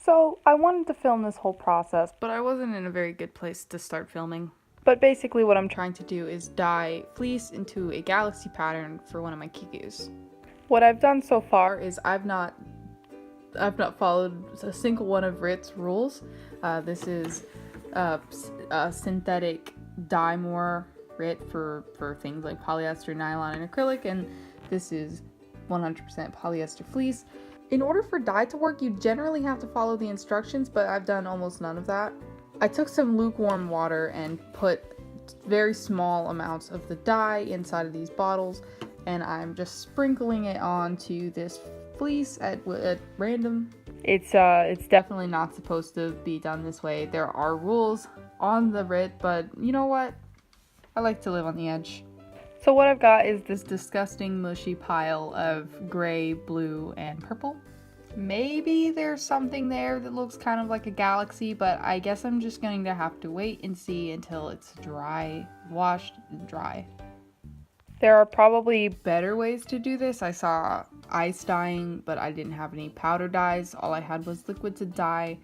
So I wanted to film this whole process, but I wasn't in a very good place to start filming. But basically what I'm trying to do is dye fleece into a galaxy pattern for one of my kikus. What I've done so far is I've not followed a single one of Rit's rules. This is a synthetic dye more Rit for things like polyester, nylon, and acrylic, and this is 100% polyester fleece. In order for dye to work, you generally have to follow the instructions, but I've done almost none of that. I took some lukewarm water and put very small amounts of the dye inside of these bottles, and I'm just sprinkling it onto this fleece at random. It's definitely not supposed to be done this way. There are rules on the Rit, but you know what? I like to live on the edge. So what I've got is this disgusting mushy pile of gray, blue, and purple. Maybe there's something there that looks kind of like a galaxy, but I guess I'm just going to have to wait and see until it's dry, washed and dry. There are probably better ways to do this. I saw ice dyeing, but I didn't have any powder dyes. All I had was liquid to dye,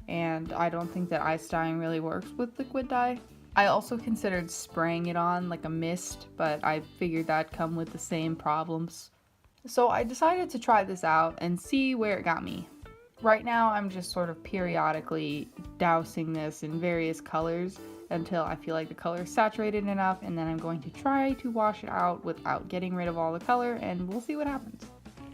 and I don't think that ice dyeing really works with liquid dye. I also considered spraying it on like a mist, but I figured that'd come with the same problems. So I decided to try this out and see where it got me. Right now I'm just sort of periodically dousing this in various colors until I feel like the color is saturated enough, and then I'm going to try to wash it out without getting rid of all the color, and we'll see what happens.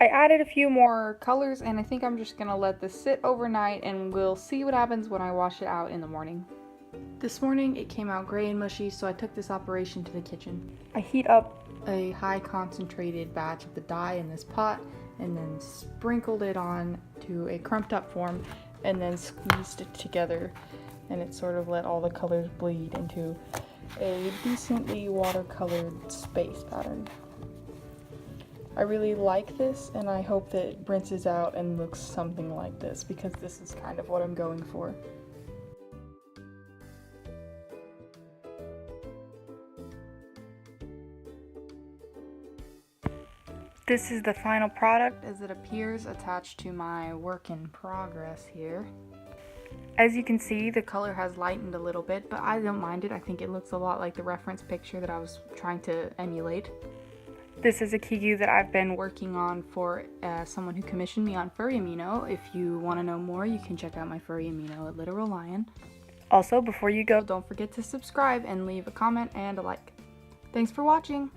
I added a few more colors, and I think I'm just gonna let this sit overnight, and we'll see what happens when I wash it out in the morning. This morning it came out gray and mushy, so I took this operation to the kitchen. I heat up a high concentrated batch of the dye in this pot and then sprinkled it on to a crumped up form and then squeezed it together, and it sort of let all the colors bleed into a decently watercolored space pattern. I really like this, and I hope that it rinses out and looks something like this, because this is kind of what I'm going for. This is the final product as it appears attached to my work in progress here. As you can see, the color has lightened a little bit, but I don't mind it. I think it looks a lot like the reference picture that I was trying to emulate. This is a kiku that I've been working on for someone who commissioned me on Furry Amino. If you want to know more, you can check out my Furry Amino at Literal Lion. Also, before you go, don't forget to subscribe and leave a comment and a like. Thanks for watching!